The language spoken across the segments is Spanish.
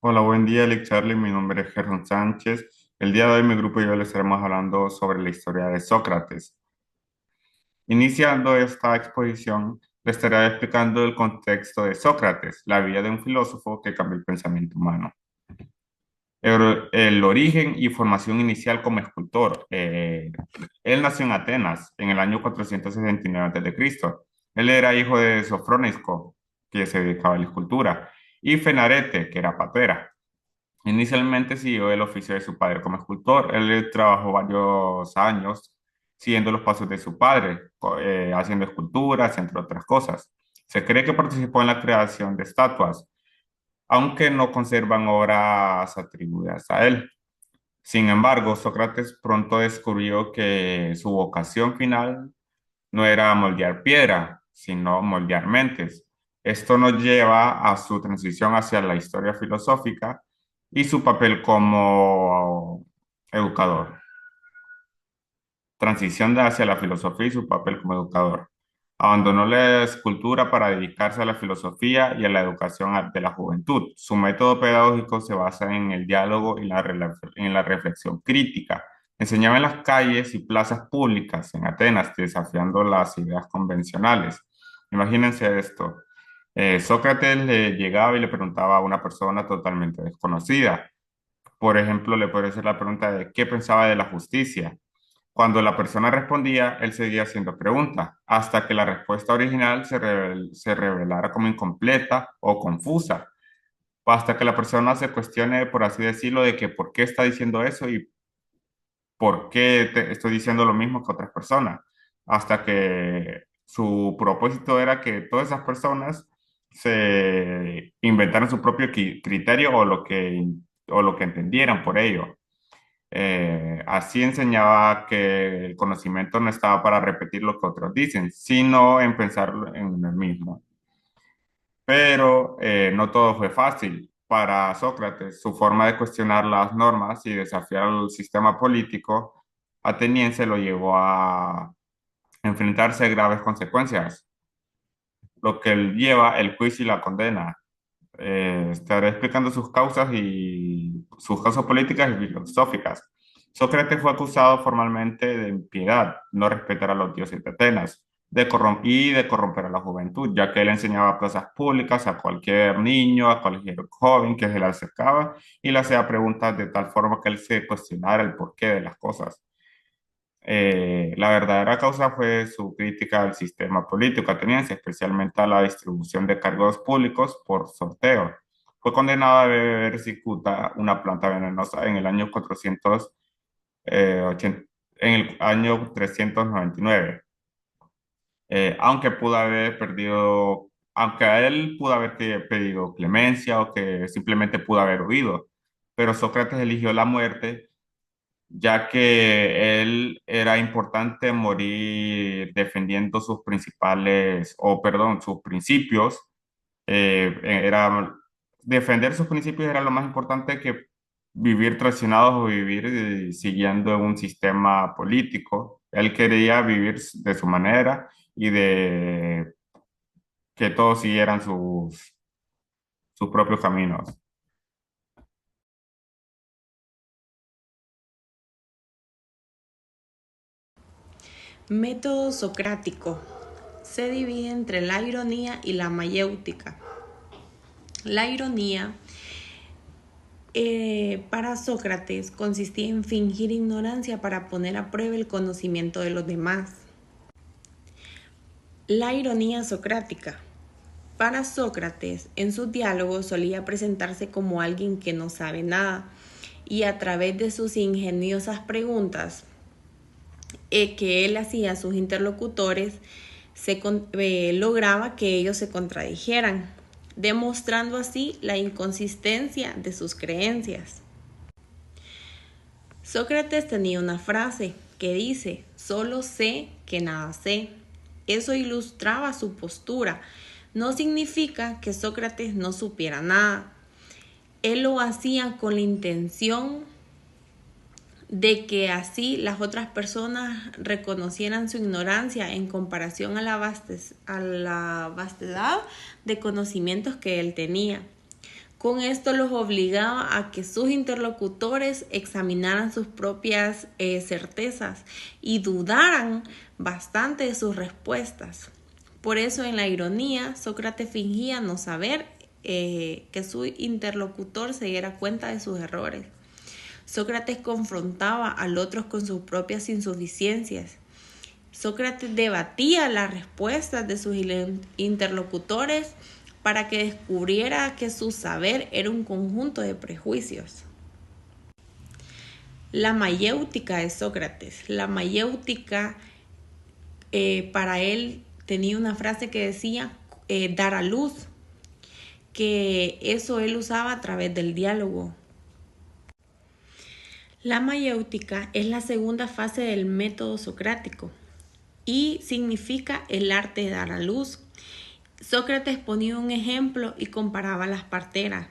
Hola, buen día, Alex Charlie. Mi nombre es Gerson Sánchez. El día de hoy mi grupo y yo le estaremos hablando sobre la historia de Sócrates. Iniciando esta exposición, le estaré explicando el contexto de Sócrates, la vida de un filósofo que cambió el pensamiento humano. El origen y formación inicial como escultor. Él nació en Atenas en el año 469 a.C. Él era hijo de Sofrónisco, que se dedicaba a la escultura, y Fenarete, que era papera. Inicialmente siguió el oficio de su padre como escultor. Él trabajó varios años siguiendo los pasos de su padre, haciendo esculturas, entre otras cosas. Se cree que participó en la creación de estatuas, aunque no conservan obras atribuidas a él. Sin embargo, Sócrates pronto descubrió que su vocación final no era moldear piedra, sino moldear mentes. Esto nos lleva a su transición hacia la historia filosófica y su papel como educador. Transición hacia la filosofía y su papel como educador. Abandonó la escultura para dedicarse a la filosofía y a la educación de la juventud. Su método pedagógico se basa en el diálogo y en la reflexión crítica. Enseñaba en las calles y plazas públicas en Atenas, desafiando las ideas convencionales. Imagínense esto. Sócrates le llegaba y le preguntaba a una persona totalmente desconocida. Por ejemplo, le podría hacer la pregunta de qué pensaba de la justicia. Cuando la persona respondía, él seguía haciendo preguntas, hasta que la respuesta original se revelara como incompleta o confusa, o hasta que la persona se cuestione, por así decirlo, de que por qué está diciendo eso y por qué estoy diciendo lo mismo que otras personas, hasta que su propósito era que todas esas personas se inventaran su propio criterio o lo que entendieran por ello. Así enseñaba que el conocimiento no estaba para repetir lo que otros dicen, sino en pensarlo en uno mismo. Pero no todo fue fácil. Para Sócrates, su forma de cuestionar las normas y desafiar el sistema político ateniense lo llevó a enfrentarse a graves consecuencias, lo que lleva el juicio y la condena. Estaré explicando sus causas políticas y filosóficas. Sócrates fue acusado formalmente de impiedad, no respetar a los dioses de Atenas, y de corromper a la juventud, ya que él enseñaba plazas públicas a cualquier niño, a cualquier joven que se le acercaba y le hacía preguntas de tal forma que él se cuestionara el porqué de las cosas. La verdadera causa fue su crítica al sistema político ateniense, especialmente a la distribución de cargos públicos por sorteo. Fue condenado a beber cicuta, una planta venenosa, en el año 399. Aunque pudo haber perdido, aunque a él pudo haber pedido clemencia o que simplemente pudo haber huido, pero Sócrates eligió la muerte ya que él era importante morir defendiendo sus principales, o perdón, sus principios. Era, defender sus principios era lo más importante que vivir traicionados o vivir siguiendo un sistema político. Él quería vivir de su manera y de que todos siguieran sus propios caminos. Método socrático. Se divide entre la ironía y la mayéutica. La ironía para Sócrates consistía en fingir ignorancia para poner a prueba el conocimiento de los demás. La ironía socrática. Para Sócrates, en sus diálogos solía presentarse como alguien que no sabe nada y a través de sus ingeniosas preguntas que él hacía a sus interlocutores, lograba que ellos se contradijeran, demostrando así la inconsistencia de sus creencias. Sócrates tenía una frase que dice, solo sé que nada sé. Eso ilustraba su postura. No significa que Sócrates no supiera nada. Él lo hacía con la intención de que así las otras personas reconocieran su ignorancia en comparación a a la vastedad de conocimientos que él tenía. Con esto los obligaba a que sus interlocutores examinaran sus propias certezas y dudaran bastante de sus respuestas. Por eso en la ironía, Sócrates fingía no saber que su interlocutor se diera cuenta de sus errores. Sócrates confrontaba al otro con sus propias insuficiencias. Sócrates debatía las respuestas de sus interlocutores para que descubriera que su saber era un conjunto de prejuicios. La mayéutica de Sócrates. La mayéutica para él tenía una frase que decía dar a luz, que eso él usaba a través del diálogo. La mayéutica es la segunda fase del método socrático y significa el arte de dar a luz. Sócrates ponía un ejemplo y comparaba a las parteras,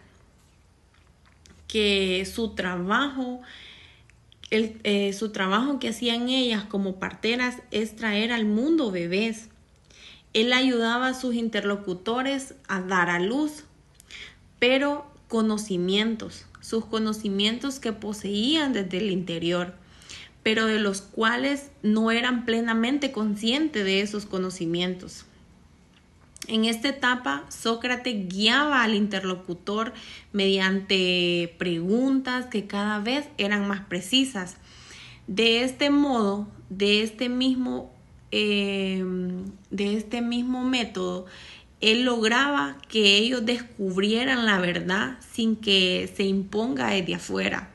que su trabajo que hacían ellas como parteras es traer al mundo bebés. Él ayudaba a sus interlocutores a dar a luz, pero sus conocimientos que poseían desde el interior, pero de los cuales no eran plenamente conscientes de esos conocimientos. En esta etapa, Sócrates guiaba al interlocutor mediante preguntas que cada vez eran más precisas. De este modo, de este mismo método, él lograba que ellos descubrieran la verdad sin que se imponga desde afuera.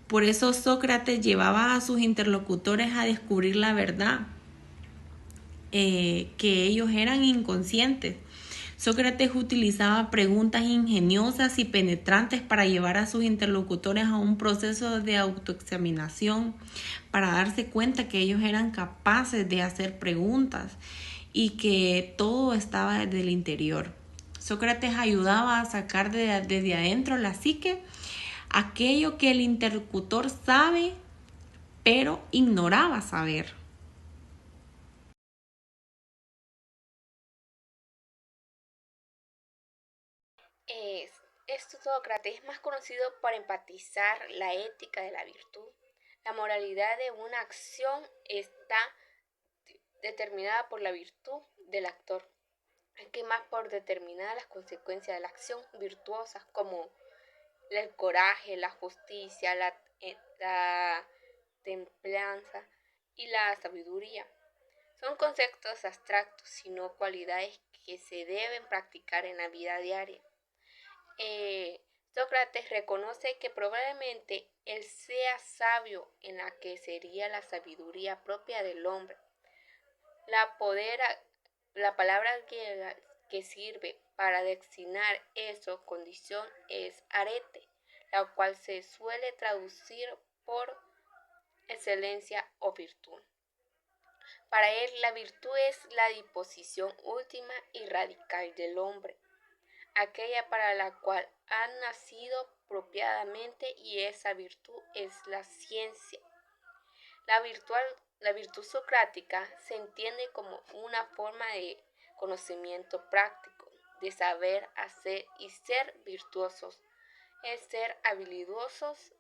Por eso Sócrates llevaba a sus interlocutores a descubrir la verdad, que ellos eran inconscientes. Sócrates utilizaba preguntas ingeniosas y penetrantes para llevar a sus interlocutores a un proceso de autoexaminación, para darse cuenta que ellos eran capaces de hacer preguntas y que todo estaba desde el interior. Sócrates ayudaba a sacar desde adentro la psique aquello que el interlocutor sabe, pero ignoraba saber. Esto Sócrates es más conocido por enfatizar la ética de la virtud. La moralidad de una acción está determinada por la virtud del actor, que más por determinar las consecuencias de la acción virtuosas como el coraje, la justicia, la templanza y la sabiduría. Son conceptos abstractos, sino cualidades que se deben practicar en la vida diaria. Sócrates reconoce que probablemente él sea sabio en la que sería la sabiduría propia del hombre. La palabra griega que sirve para designar esa condición es arete, la cual se suele traducir por excelencia o virtud. Para él, la virtud es la disposición última y radical del hombre, aquella para la cual han nacido apropiadamente, y esa virtud es la ciencia. La virtud socrática se entiende como una forma de conocimiento práctico, de saber hacer y ser virtuosos, es ser habilidosos.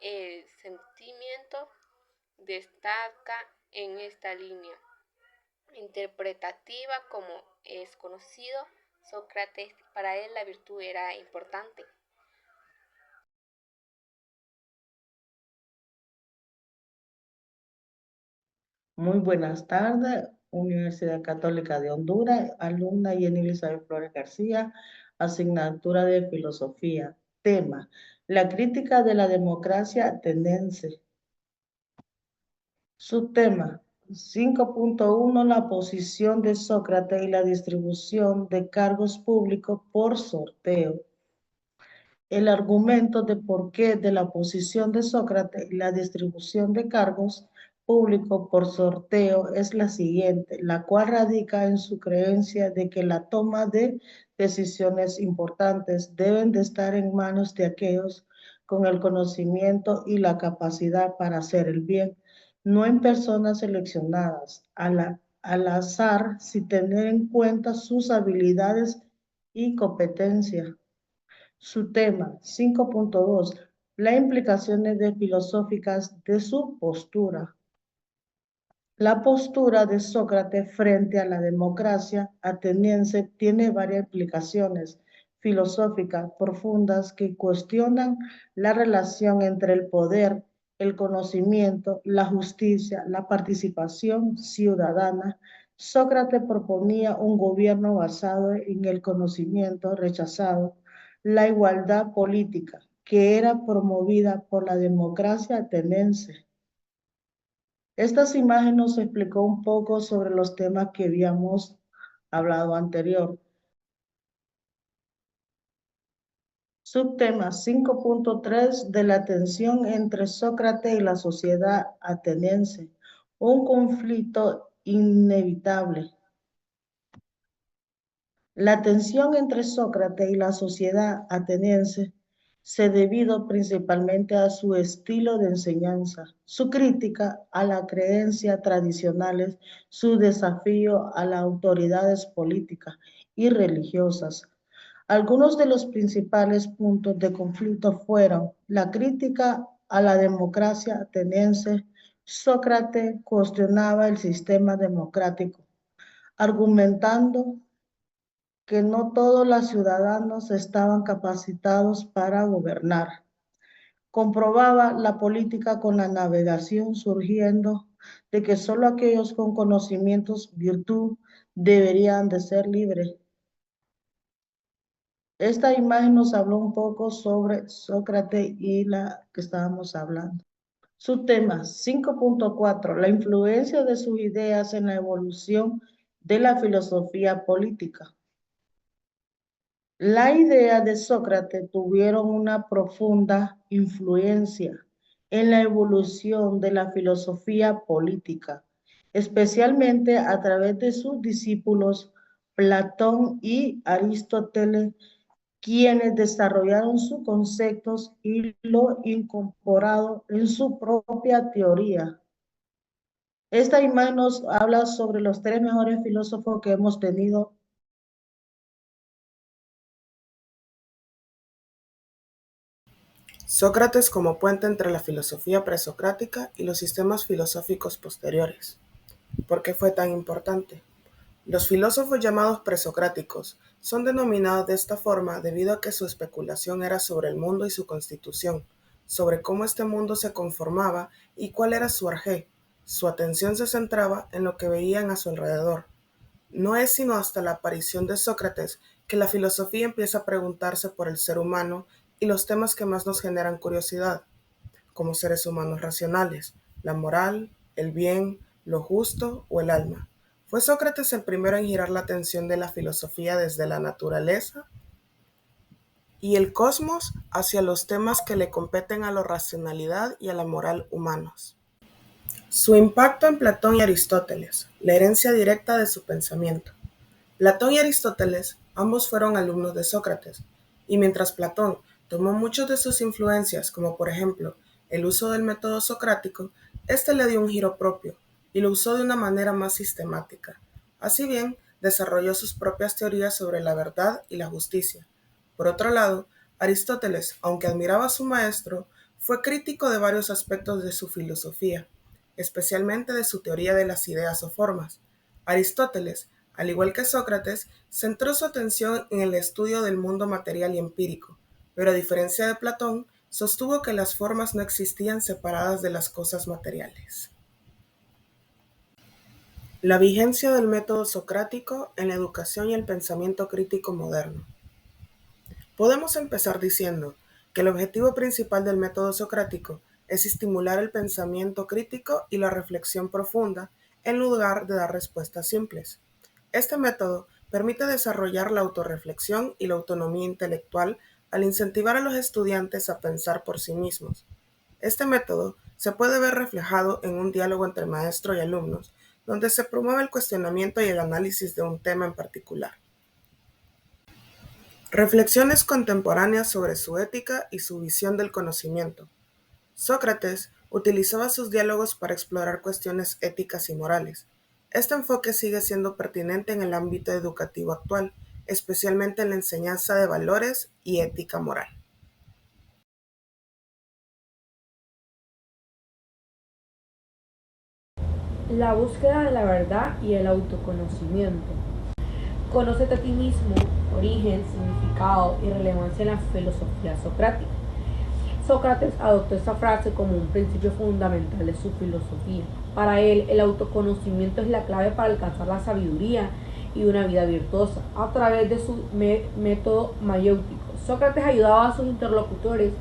El sentimiento destaca en esta línea interpretativa, como es conocido. Sócrates, para él la virtud era importante. Muy buenas tardes, Universidad Católica de Honduras, alumna Jenny Elizabeth Flores García, asignatura de Filosofía. Tema: la crítica de la democracia ateniense. Subtema: 5.1. La posición de Sócrates y la distribución de cargos públicos por sorteo. El argumento de por qué de la posición de Sócrates y la distribución de cargos públicos por sorteo es la siguiente, la cual radica en su creencia de que la toma de decisiones importantes deben de estar en manos de aquellos con el conocimiento y la capacidad para hacer el bien, no en personas seleccionadas al azar, sin tener en cuenta sus habilidades y competencias. Su tema 5.2. Las implicaciones filosóficas de su postura. La postura de Sócrates frente a la democracia ateniense tiene varias implicaciones filosóficas profundas que cuestionan la relación entre el poder, el conocimiento, la justicia, la participación ciudadana. Sócrates proponía un gobierno basado en el conocimiento rechazado, la igualdad política, que era promovida por la democracia ateniense. Estas imágenes nos explicó un poco sobre los temas que habíamos hablado anterior. Subtema 5.3 de la tensión entre Sócrates y la sociedad ateniense. Un conflicto inevitable. La tensión entre Sócrates y la sociedad ateniense se debido principalmente a su estilo de enseñanza, su crítica a las creencias tradicionales, su desafío a las autoridades políticas y religiosas. Algunos de los principales puntos de conflicto fueron la crítica a la democracia ateniense. Sócrates cuestionaba el sistema democrático, argumentando que no todos los ciudadanos estaban capacitados para gobernar. Comprobaba la política con la navegación, surgiendo de que solo aquellos con conocimientos, virtud, deberían de ser libres. Esta imagen nos habló un poco sobre Sócrates y la que estábamos hablando. Su tema 5.4, la influencia de sus ideas en la evolución de la filosofía política. La idea de Sócrates tuvieron una profunda influencia en la evolución de la filosofía política, especialmente a través de sus discípulos Platón y Aristóteles, quienes desarrollaron sus conceptos y lo incorporaron en su propia teoría. Esta imagen nos habla sobre los tres mejores filósofos que hemos tenido. Sócrates como puente entre la filosofía presocrática y los sistemas filosóficos posteriores. ¿Por qué fue tan importante? Los filósofos llamados presocráticos son denominados de esta forma debido a que su especulación era sobre el mundo y su constitución, sobre cómo este mundo se conformaba y cuál era su arjé. Su atención se centraba en lo que veían a su alrededor. No es sino hasta la aparición de Sócrates que la filosofía empieza a preguntarse por el ser humano y los temas que más nos generan curiosidad, como seres humanos racionales, la moral, el bien, lo justo o el alma. ¿Fue Sócrates el primero en girar la atención de la filosofía desde la naturaleza y el cosmos hacia los temas que le competen a la racionalidad y a la moral humanos? Su impacto en Platón y Aristóteles, la herencia directa de su pensamiento. Platón y Aristóteles ambos fueron alumnos de Sócrates, y mientras Platón tomó muchas de sus influencias, como por ejemplo el uso del método socrático, este le dio un giro propio y lo usó de una manera más sistemática. Así bien, desarrolló sus propias teorías sobre la verdad y la justicia. Por otro lado, Aristóteles, aunque admiraba a su maestro, fue crítico de varios aspectos de su filosofía, especialmente de su teoría de las ideas o formas. Aristóteles, al igual que Sócrates, centró su atención en el estudio del mundo material y empírico, pero a diferencia de Platón, sostuvo que las formas no existían separadas de las cosas materiales. La vigencia del método socrático en la educación y el pensamiento crítico moderno. Podemos empezar diciendo que el objetivo principal del método socrático es estimular el pensamiento crítico y la reflexión profunda en lugar de dar respuestas simples. Este método permite desarrollar la autorreflexión y la autonomía intelectual al incentivar a los estudiantes a pensar por sí mismos. Este método se puede ver reflejado en un diálogo entre maestro y alumnos, donde se promueve el cuestionamiento y el análisis de un tema en particular. Reflexiones contemporáneas sobre su ética y su visión del conocimiento. Sócrates utilizaba sus diálogos para explorar cuestiones éticas y morales. Este enfoque sigue siendo pertinente en el ámbito educativo actual, especialmente en la enseñanza de valores y ética moral. La búsqueda de la verdad y el autoconocimiento. Conócete a ti mismo, origen, significado y relevancia en la filosofía socrática. Sócrates adoptó esta frase como un principio fundamental de su filosofía. Para él, el autoconocimiento es la clave para alcanzar la sabiduría y una vida virtuosa. A través de su método mayéutico, Sócrates ayudaba a sus interlocutores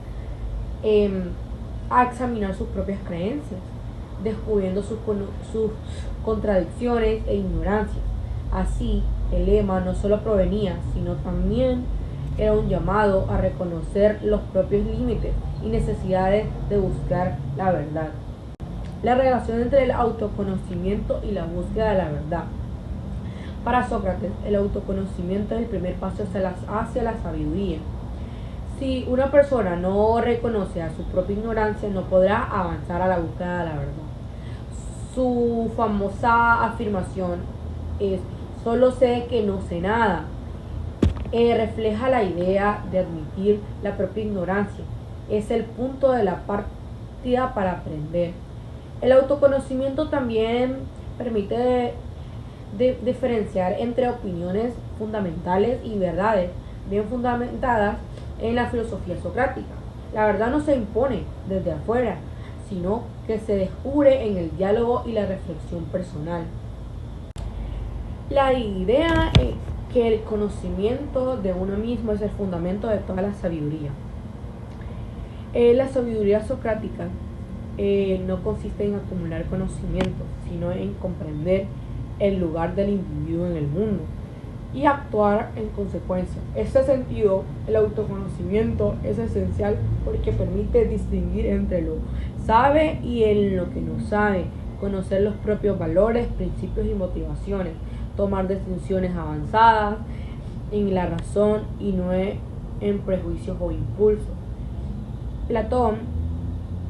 a examinar sus propias creencias, descubriendo sus contradicciones e ignorancias. Así, el lema no solo provenía, sino también era un llamado a reconocer los propios límites y necesidades de buscar la verdad. La relación entre el autoconocimiento y la búsqueda de la verdad. Para Sócrates, el autoconocimiento es el primer paso hacia la sabiduría. Si una persona no reconoce a su propia ignorancia, no podrá avanzar a la búsqueda de la verdad. Su famosa afirmación es: solo sé que no sé nada. Refleja la idea de admitir la propia ignorancia. Es el punto de la partida para aprender. El autoconocimiento también permite diferenciar entre opiniones fundamentales y verdades bien fundamentadas en la filosofía socrática. La verdad no se impone desde afuera, sino que se descubre en el diálogo y la reflexión personal. La idea es que el conocimiento de uno mismo es el fundamento de toda la sabiduría. La sabiduría socrática no consiste en acumular conocimiento, sino en comprender el lugar del individuo en el mundo y actuar en consecuencia. En este sentido, el autoconocimiento es esencial porque permite distinguir entre lo sabe y en lo que no sabe, conocer los propios valores, principios y motivaciones, tomar decisiones avanzadas en la razón y no en prejuicios o impulsos. Platón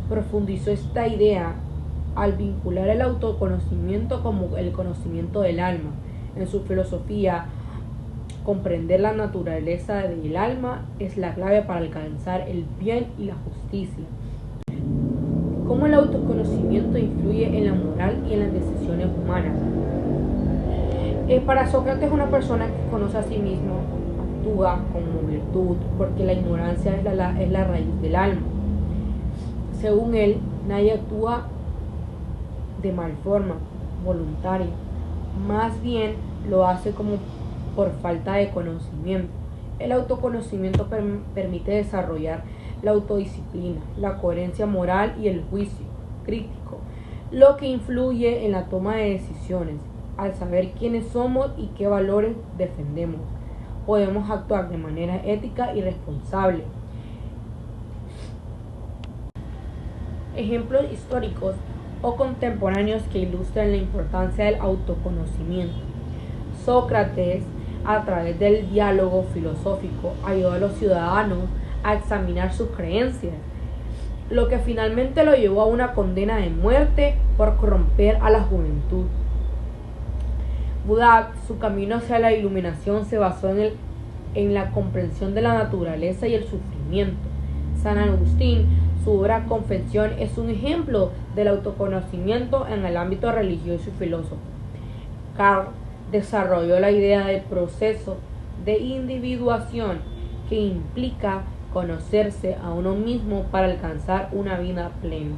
profundizó esta idea al vincular el autoconocimiento como el conocimiento del alma. En su filosofía, comprender la naturaleza del alma es la clave para alcanzar el bien y la justicia. ¿Cómo el autoconocimiento influye en la moral y en las decisiones humanas? Para Sócrates, una persona que conoce a sí mismo actúa como virtud porque la ignorancia es la raíz del alma. Según él, nadie actúa de mal forma, voluntaria. Más bien lo hace como por falta de conocimiento. El autoconocimiento permite desarrollar la autodisciplina, la coherencia moral y el juicio crítico, lo que influye en la toma de decisiones. Al saber quiénes somos y qué valores defendemos, podemos actuar de manera ética y responsable. Ejemplos históricos o contemporáneos que ilustran la importancia del autoconocimiento. Sócrates, a través del diálogo filosófico, ayudó a los ciudadanos a examinar sus creencias, lo que finalmente lo llevó a una condena de muerte por corromper a la juventud. Buda, su camino hacia la iluminación se basó en la comprensión de la naturaleza y el sufrimiento. San Agustín, su obra Confesión, es un ejemplo del autoconocimiento en el ámbito religioso y filosófico. Carl desarrolló la idea del proceso de individuación que implica conocerse a uno mismo para alcanzar una vida plena.